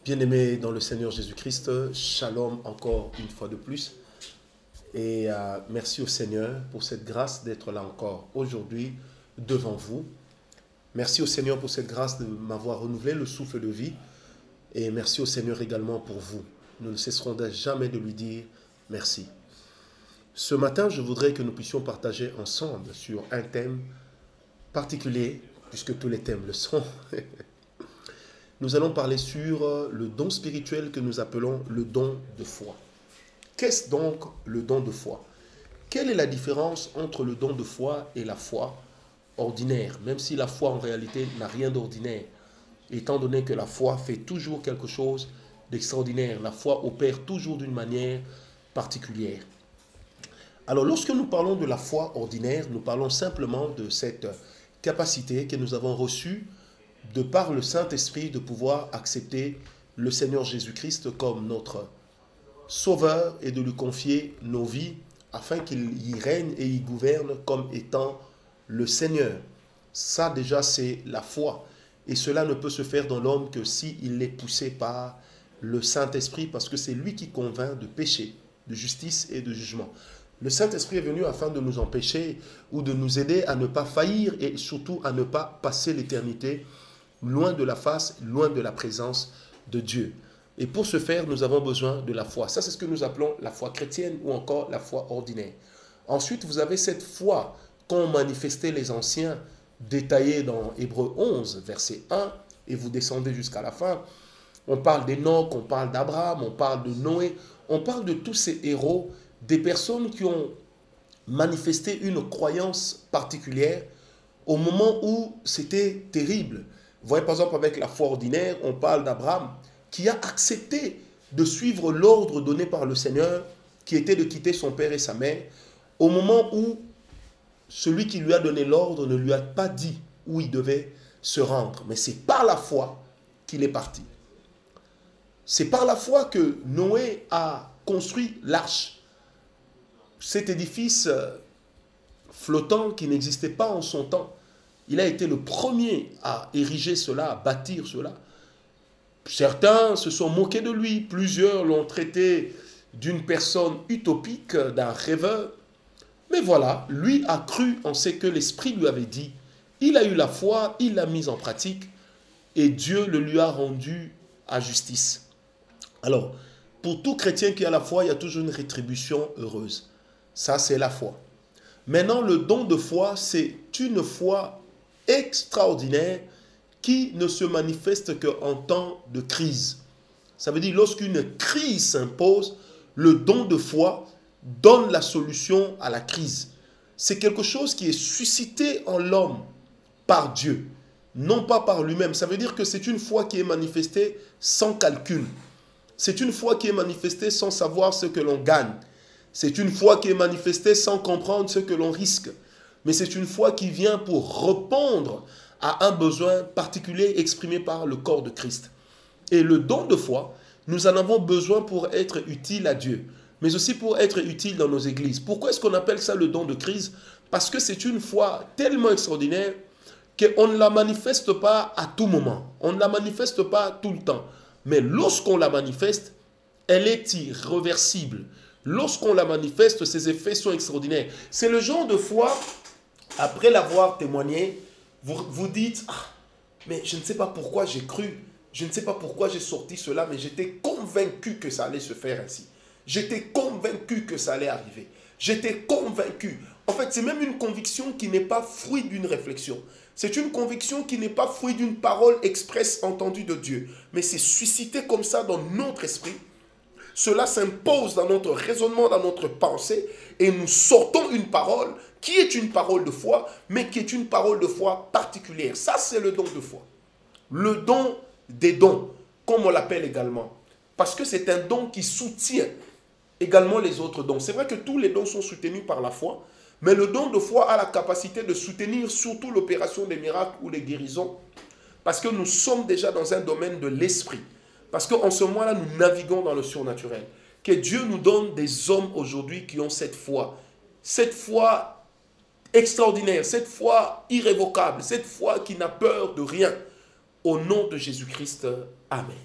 Bien-aimés dans le Seigneur Jésus-Christ, shalom encore une fois de plus. Et merci au Seigneur pour cette grâce d'être là encore aujourd'hui devant vous. Merci au Seigneur pour cette grâce de m'avoir renouvelé le souffle de vie. Et merci au Seigneur également pour vous. Nous ne cesserons jamais de lui dire merci. Ce matin, je voudrais que nous puissions partager ensemble sur un thème particulier, puisque tous les thèmes le sont. Nous allons parler sur le don spirituel que nous appelons le don de foi. Qu'est-ce donc le don de foi? Quelle est la différence entre le don de foi et la foi ordinaire? Même si la foi en réalité n'a rien d'ordinaire, étant donné que la foi fait toujours quelque chose d'extraordinaire. La foi opère toujours d'une manière particulière. Alors lorsque nous parlons de la foi ordinaire, nous parlons simplement de cette capacité que nous avons reçue de par le Saint-Esprit de pouvoir accepter le Seigneur Jésus-Christ comme notre Sauveur et de lui confier nos vies afin qu'il y règne et y gouverne comme étant le Seigneur. Ça déjà c'est la foi. Et cela ne peut se faire dans l'homme que s'il est poussé par le Saint-Esprit, parce que c'est lui qui convainc de péché, de justice et de jugement. Le Saint-Esprit est venu afin de nous empêcher ou de nous aider à ne pas faillir et surtout à ne pas passer l'éternité loin de la face, loin de la présence de Dieu. Et pour ce faire, nous avons besoin de la foi. Ça, c'est ce que nous appelons la foi chrétienne ou encore la foi ordinaire. Ensuite, vous avez cette foi qu'ont manifesté les anciens, détaillée dans Hébreux 11, verset 1, et vous descendez jusqu'à la fin. On parle d'Enoch, on parle d'Abraham, on parle de Noé, on parle de tous ces héros, des personnes qui ont manifesté une croyance particulière au moment où c'était terrible. Vous voyez, par exemple, avec la foi ordinaire, on parle d'Abraham qui a accepté de suivre l'ordre donné par le Seigneur, qui était de quitter son père et sa mère, au moment où celui qui lui a donné l'ordre ne lui a pas dit où il devait se rendre. Mais c'est par la foi qu'il est parti. C'est par la foi que Noé a construit l'arche. Cet édifice flottant qui n'existait pas en son temps. Il a été le premier à ériger cela, à bâtir cela. Certains se sont moqués de lui, plusieurs l'ont traité d'une personne utopique, d'un rêveur. Mais voilà, lui a cru en ce que l'Esprit lui avait dit. Il a eu la foi, il l'a mise en pratique et Dieu le lui a rendu à justice. Alors, pour tout chrétien qui a la foi, il y a toujours une rétribution heureuse. Ça, c'est la foi. Maintenant, le don de foi, c'est une foi extraordinaire qui ne se manifeste qu'en temps de crise. Ça veut dire lorsqu'une crise s'impose, le don de foi donne la solution à la crise. C'est quelque chose qui est suscité en l'homme par Dieu, non pas par lui-même. Ça veut dire que c'est une foi qui est manifestée sans calcul. C'est une foi qui est manifestée sans savoir ce que l'on gagne. C'est une foi qui est manifestée sans comprendre ce que l'on risque. Mais c'est une foi qui vient pour répondre à un besoin particulier exprimé par le corps de Christ. Et le don de foi, nous en avons besoin pour être utile à Dieu, mais aussi pour être utile dans nos églises. Pourquoi est-ce qu'on appelle ça le don de Christ? Parce que c'est une foi tellement extraordinaire qu'on ne la manifeste pas à tout moment. On ne la manifeste pas tout le temps. Mais lorsqu'on la manifeste, elle est irréversible. Lorsqu'on la manifeste, ses effets sont extraordinaires. C'est le genre de foi, après l'avoir témoigné, vous dites, ah, mais je ne sais pas pourquoi j'ai cru, je ne sais pas pourquoi j'ai sorti cela, mais j'étais convaincu que ça allait se faire ainsi. J'étais convaincu que ça allait arriver. J'étais convaincu. En fait, c'est même une conviction qui n'est pas fruit d'une réflexion. C'est une conviction qui n'est pas fruit d'une parole expresse entendue de Dieu. Mais c'est suscité comme ça dans notre esprit. Cela s'impose dans notre raisonnement, dans notre pensée, et nous sortons une parole qui est une parole de foi, mais qui est une parole de foi particulière. Ça, c'est le don de foi. Le don des dons, comme on l'appelle également. Parce que c'est un don qui soutient également les autres dons. C'est vrai que tous les dons sont soutenus par la foi, mais le don de foi a la capacité de soutenir surtout l'opération des miracles ou les guérisons, parce que nous sommes déjà dans un domaine de l'esprit. Parce qu'en ce moment-là, nous naviguons dans le surnaturel. Que Dieu nous donne des hommes aujourd'hui qui ont cette foi extraordinaire, cette foi irrévocable, cette foi qui n'a peur de rien. Au nom de Jésus-Christ, Amen.